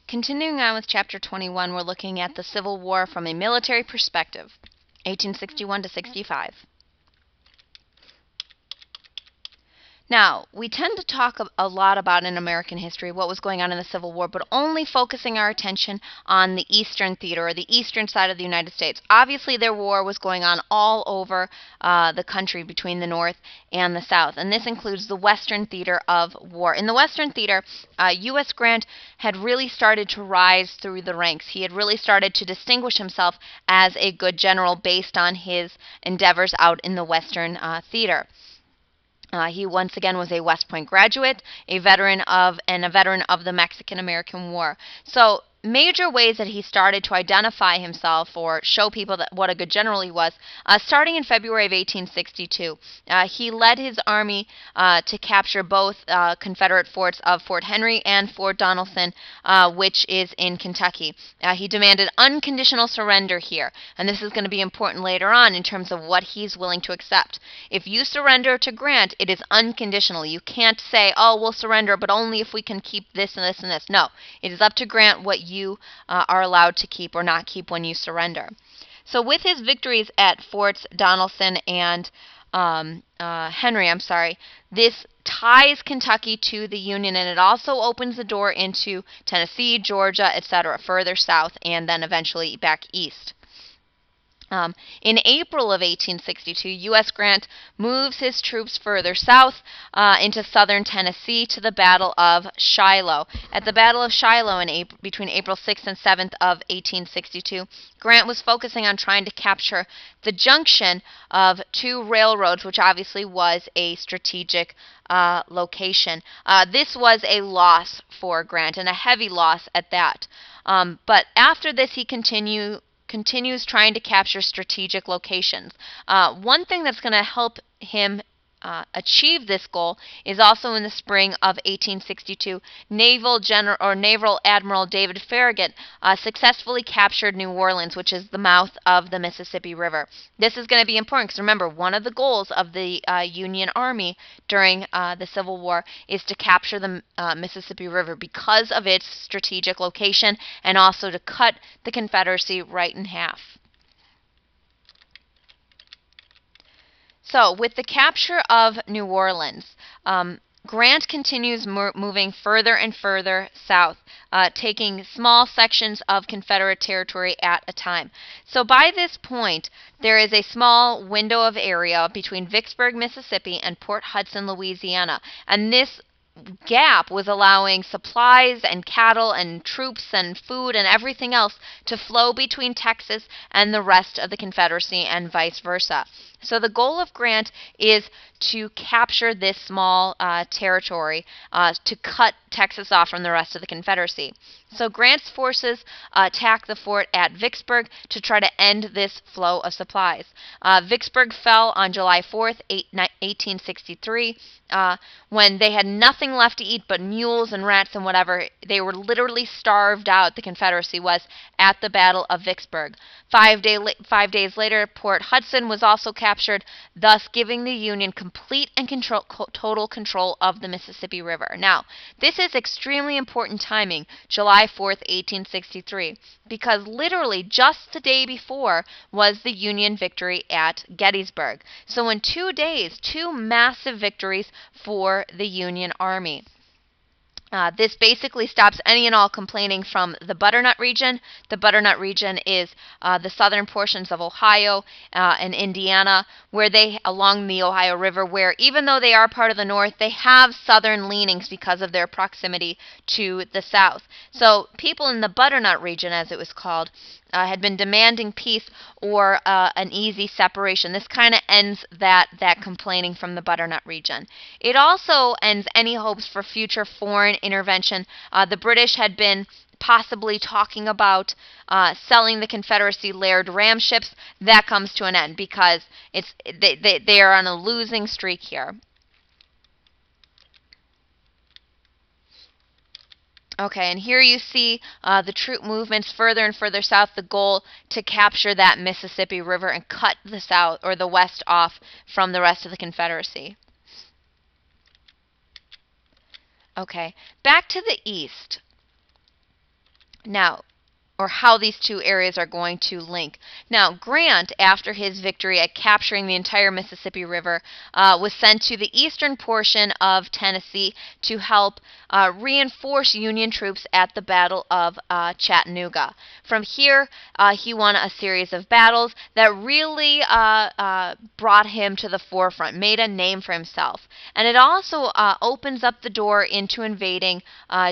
Continuing on with Chapter 21, we're looking at the Civil War from a military perspective, 1861 to 65. Now, we tend to talk a lot about in American history what was going on in the Civil War, but only focusing our attention on the eastern theater, or the eastern side of the United States. Obviously, their war was going on all over the country between the North and the South, and this includes the western theater of war. In the western theater, U.S. Grant had really started to rise through the ranks. He had really started to distinguish himself as a good general based on his endeavors out in the western theater. He once again was a West Point graduate, a veteran of the Mexican-American War. So major ways that he started to identify himself or show people that what a good general he was, starting in February of 1862. He led his army to capture both Confederate forts of Fort Henry and Fort Donelson, which is in Kentucky. He demanded unconditional surrender here, and this is going to be important later on in terms of what he's willing to accept. If you surrender to Grant, it is unconditional. You can't say, oh, we'll surrender, but only if we can keep this and this and this. No, it is up to Grant what you are allowed to keep or not keep when you surrender. So with his victories at Forts Donelson and Henry, this ties Kentucky to the Union, and it also opens the door into Tennessee, Georgia, etc., further south, and then eventually back east. In April of 1862, U.S. Grant moves his troops further south into southern Tennessee to the Battle of Shiloh. At the Battle of Shiloh between April 6th and 7th of 1862, Grant was focusing on trying to capture the junction of two railroads, which obviously was a strategic location. This was a loss for Grant, and a heavy loss at that. But after this, he continues trying to capture strategic locations. One thing that's going to help him achieve this goal is also in the spring of 1862. Naval Admiral David Farragut successfully captured New Orleans, which is the mouth of the Mississippi River. This is going to be important because remember, one of the goals of the Union Army during the Civil War is to capture the Mississippi River because of its strategic location and also to cut the Confederacy right in half. So, with the capture of New Orleans, Grant continues moving further and further south, taking small sections of Confederate territory at a time. So by this point, there is a small window of area between Vicksburg, Mississippi, and Port Hudson, Louisiana, and this gap was allowing supplies and cattle and troops and food and everything else to flow between Texas and the rest of the Confederacy and vice versa. So the goal of Grant is to capture this small territory to cut Texas off from the rest of the Confederacy. So Grant's forces attack the fort at Vicksburg to try to end this flow of supplies. Vicksburg fell on July 4th, 1863, when they had nothing left to eat but mules and rats and whatever. They were literally starved out, the Confederacy was, at the Battle of Vicksburg. 5 days later, Port Hudson was also captured, thus giving the Union complete and total control of the Mississippi River. Now, this is extremely important timing, July 4th, 1863, because literally just the day before was the Union victory at Gettysburg. So in 2 days, two massive victories for the Union Army. This basically stops any and all complaining from the Butternut region. The Butternut region is the southern portions of Ohio and Indiana, where along the Ohio River, where even though they are part of the North, they have southern leanings because of their proximity to the South. So people in the Butternut region, as it was called, had been demanding peace or an easy separation. This kind of ends that complaining from the Butternut region. It also ends any hopes for future foreign intervention. The British had been possibly talking about selling the Confederacy Laird ram ships. That comes to an end because they are on a losing streak here. Okay, and here you see the troop movements further and further south, the goal to capture that Mississippi River and cut the South or the West off from the rest of the Confederacy. Okay, back to the east. Now, or how these two areas are going to link. Now, Grant, after his victory at capturing the entire Mississippi River, was sent to the eastern portion of Tennessee to help reinforce Union troops at the Battle of Chattanooga. From here, he won a series of battles that really brought him to the forefront, made a name for himself. And it also opens up the door into invading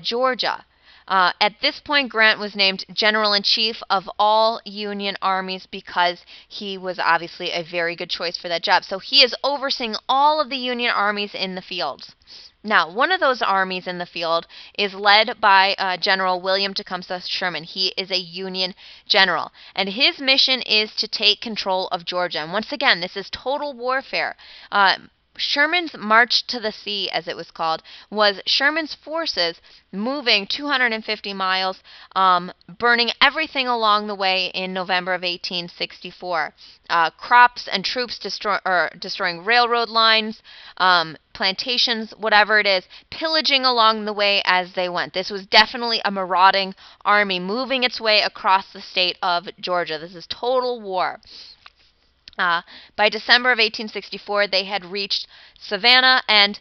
Georgia. At this point, Grant was named General-in-Chief of all Union armies because he was obviously a very good choice for that job. So he is overseeing all of the Union armies in the fields. Now, one of those armies in the field is led by General William Tecumseh Sherman. He is a Union general, and his mission is to take control of Georgia. And once again, this is total warfare. Sherman's March to the Sea, as it was called, was Sherman's forces moving 250 miles, burning everything along the way in November of 1864. Crops and troops destroying railroad lines, plantations, whatever it is, pillaging along the way as they went. This was definitely a marauding army moving its way across the state of Georgia. This is total war. By December of 1864, they had reached Savannah and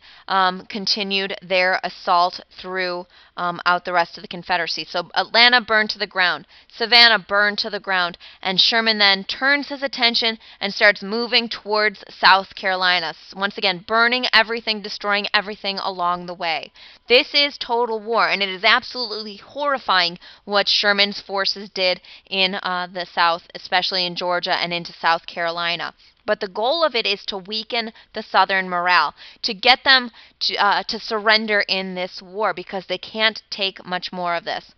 continued their assault through out the rest of the Confederacy. So Atlanta burned to the ground, Savannah burned to the ground, and Sherman then turns his attention and starts moving towards South Carolina, once again burning everything, destroying everything along the way. This is total war, and it is absolutely horrifying what Sherman's forces did in the South, especially in Georgia and into South Carolina. But the goal of it is to weaken the Southern morale, to get them to surrender in this war because they can't take much more of this.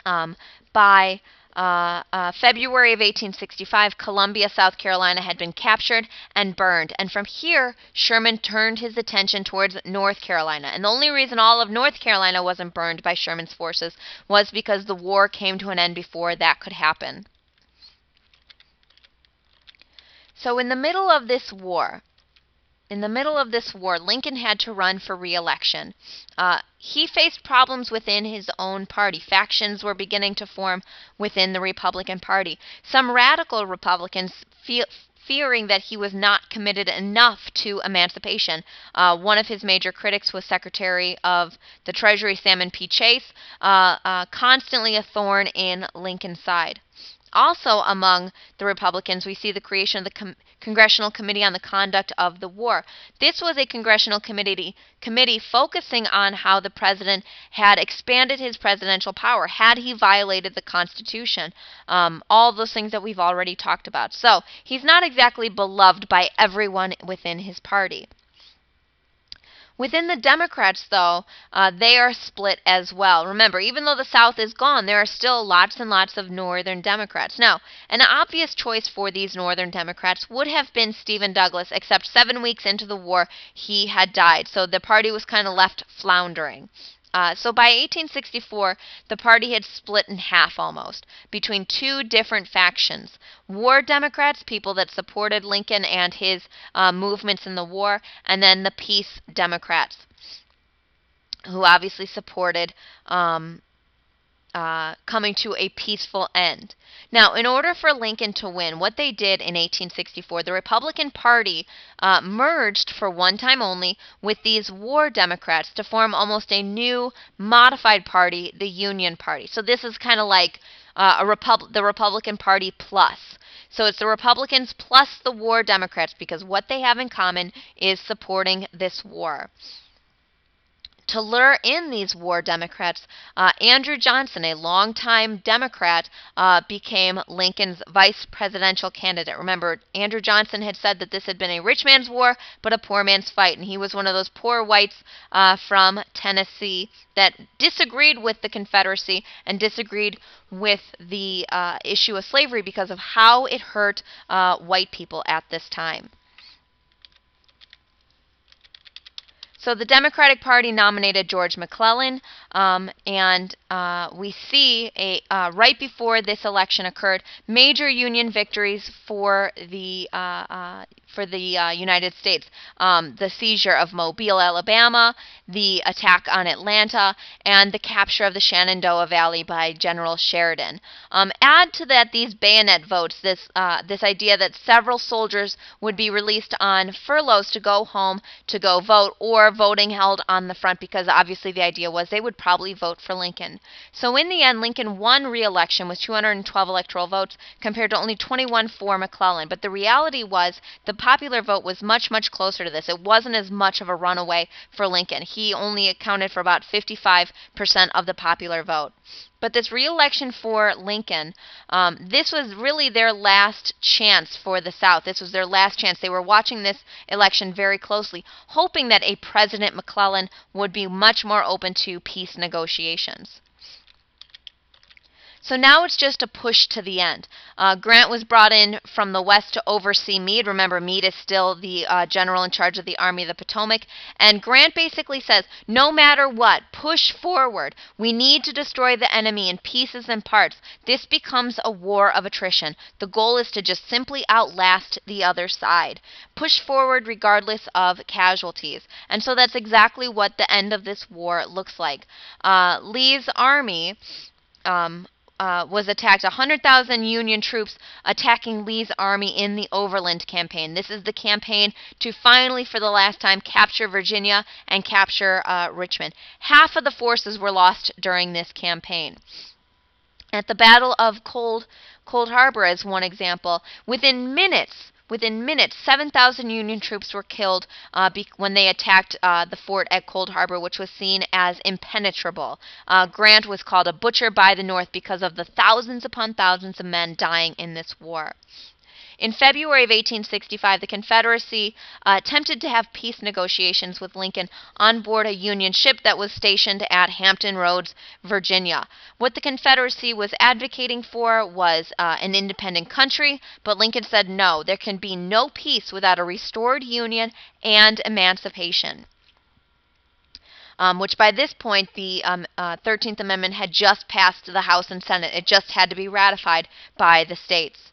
By February of 1865, Columbia, South Carolina had been captured and burned. And from here, Sherman turned his attention towards North Carolina. And the only reason all of North Carolina wasn't burned by Sherman's forces was because the war came to an end before that could happen. So in the middle of this war, Lincoln had to run for re-election. He faced problems within his own party. Factions were beginning to form within the Republican Party. Some radical Republicans fearing that he was not committed enough to emancipation. One of his major critics was Secretary of the Treasury Salmon P. Chase, constantly a thorn in Lincoln's side. Also among the Republicans, we see the creation of the Congressional Committee on the Conduct of the War. This was a congressional committee focusing on how the president had expanded his presidential power, had he violated the Constitution, all those things that we've already talked about. So he's not exactly beloved by everyone within his party. Within the Democrats, though, they are split as well. Remember, even though the South is gone, there are still lots and lots of Northern Democrats. Now, an obvious choice for these Northern Democrats would have been Stephen Douglas, except 7 weeks into the war, he had died. So the party was kind of left floundering. So by 1864, the party had split in half almost, between two different factions. War Democrats, people that supported Lincoln and his movements in the war, and then the Peace Democrats, who obviously supported coming to a peaceful end. Now, in order for Lincoln to win, what they did in 1864, the Republican Party merged for one time only with these War Democrats to form almost a new modified party, the Union Party. So this is kind of like the Republican Party plus. So it's the Republicans plus the War Democrats, because what they have in common is supporting this war. To lure in these War Democrats, Andrew Johnson, a longtime Democrat, became Lincoln's vice presidential candidate. Remember, Andrew Johnson had said that this had been a rich man's war, but a poor man's fight. And he was one of those poor whites from Tennessee that disagreed with the Confederacy and disagreed with the issue of slavery because of how it hurt white people at this time. So the Democratic Party nominated George McClellan We see right before this election occurred, major Union victories for the United States. The seizure of Mobile, Alabama, the attack on Atlanta, and the capture of the Shenandoah Valley by General Sheridan. Add to that these bayonet votes, this idea that several soldiers would be released on furloughs to go home to go vote, or voting held on the front, because obviously the idea was they would probably vote for Lincoln. So in the end, Lincoln won re-election with 212 electoral votes compared to only 21 for McClellan. But the reality was the popular vote was much, much closer to this. It wasn't as much of a runaway for Lincoln. He only accounted for about 55% of the popular vote. But this re-election for Lincoln, this was really their last chance for the South. This was their last chance. They were watching this election very closely, hoping that a President McClellan would be much more open to peace negotiations. So now it's just a push to the end. Grant was brought in from the west to oversee Meade. Remember, Meade is still the general in charge of the Army of the Potomac. And Grant basically says, no matter what, push forward. We need to destroy the enemy in pieces and parts. This becomes a war of attrition. The goal is to just simply outlast the other side. Push forward regardless of casualties. And so that's exactly what the end of this war looks like. Lee's army was attacked. 100,000 Union troops attacking Lee's army in the Overland Campaign. This is the campaign to finally, for the last time, capture Virginia and capture Richmond. Half of the forces were lost during this campaign. At the Battle of Cold Harbor, as one example, within minutes, 7,000 Union troops were killed when they attacked the fort at Cold Harbor, which was seen as impenetrable. Grant was called a butcher by the North because of the thousands upon thousands of men dying in this war. In February of 1865, the Confederacy attempted to have peace negotiations with Lincoln on board a Union ship that was stationed at Hampton Roads, Virginia. What the Confederacy was advocating for was an independent country, but Lincoln said no, there can be no peace without a restored Union and emancipation. Which by this point, the 13th Amendment had just passed the House and Senate. It just had to be ratified by the states.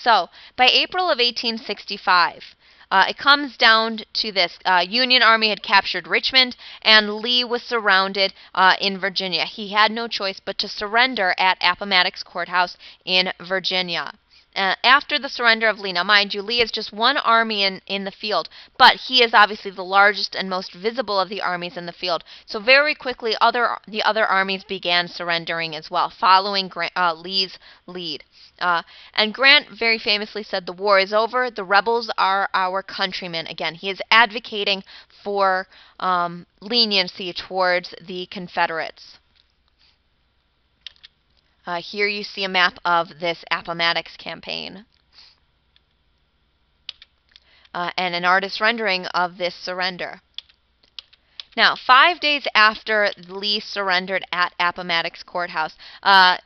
So, by April of 1865, it comes down to this. Union Army had captured Richmond, and Lee was surrounded in Virginia. He had no choice but to surrender at Appomattox Courthouse in Virginia. After the surrender of Lee, now mind you, Lee is just one army in the field, but he is obviously the largest and most visible of the armies in the field. So very quickly, the other armies began surrendering as well, following Lee's lead. And Grant very famously said, the war is over, the rebels are our countrymen. Again, he is advocating for leniency towards the Confederates. Here you see a map of this Appomattox campaign. And an artist's rendering of this surrender. Now, 5 days after Lee surrendered at Appomattox Courthouse,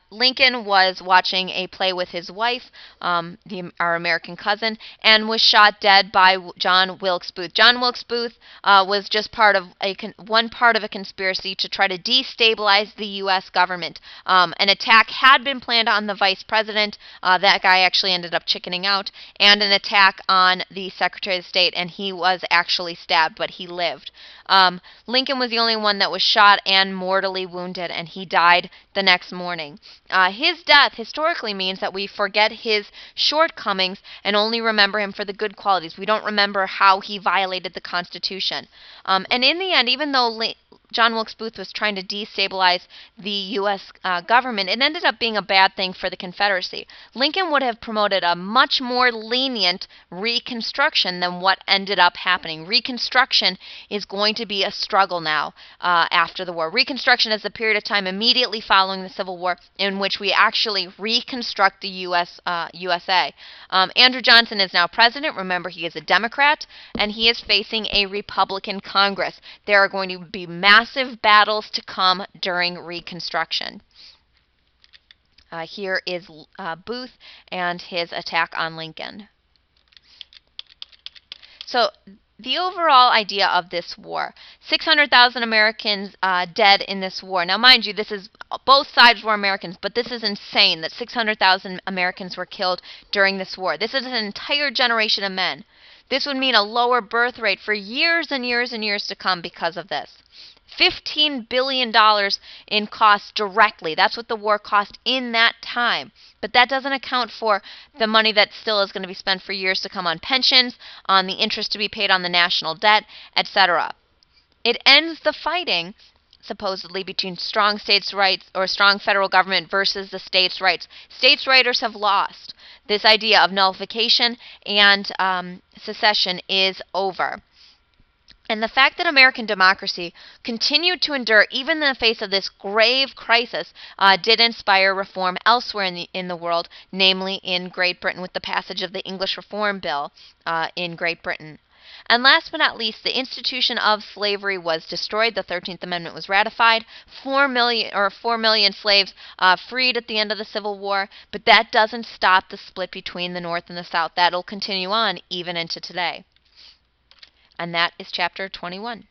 Lincoln was watching a play with his wife, our American cousin, and was shot dead by John Wilkes Booth. John Wilkes Booth was just one part of a conspiracy to try to destabilize the U.S. government. An attack had been planned on the vice president. That guy actually ended up chickening out, and an attack on the Secretary of State, and he was actually stabbed, but he lived. Lincoln was the only one that was shot and mortally wounded, and he died the next morning. His death historically means that we forget his shortcomings and only remember him for the good qualities. We don't remember how he violated the Constitution. And in the end, even though John Wilkes Booth was trying to destabilize the U.S. Government, it ended up being a bad thing for the Confederacy. Lincoln would have promoted a much more lenient Reconstruction than what ended up happening. Reconstruction is going to be a struggle now after the war. Reconstruction is the period of time immediately following the Civil War in which we actually reconstruct the USA. Andrew Johnson is now president. Remember, he is a Democrat, and he is facing a Republican Congress. There are going to be massive battles to come during Reconstruction. Here is Booth and his attack on Lincoln. So the overall idea of this war, 600,000 Americans dead in this war. Now, mind you, this is both sides were Americans, but this is insane that 600,000 Americans were killed during this war. This is an entire generation of men. This would mean a lower birth rate for years and years and years to come because of this. $15 billion in costs directly. That's what the war cost in that time. But that doesn't account for the money that still is going to be spent for years to come on pensions, on the interest to be paid on the national debt, etc. It ends the fighting, supposedly, between strong states' rights or strong federal government versus the states' rights. States' writers have lost. This idea of nullification and secession is over. And the fact that American democracy continued to endure even in the face of this grave crisis did inspire reform elsewhere in the world, namely in Great Britain with the passage of the English Reform Bill in Great Britain. And last but not least, the institution of slavery was destroyed. The 13th Amendment was ratified. 4 million slaves freed at the end of the Civil War. But that doesn't stop the split between the North and the South. That'll continue on even into today. And that is chapter 21.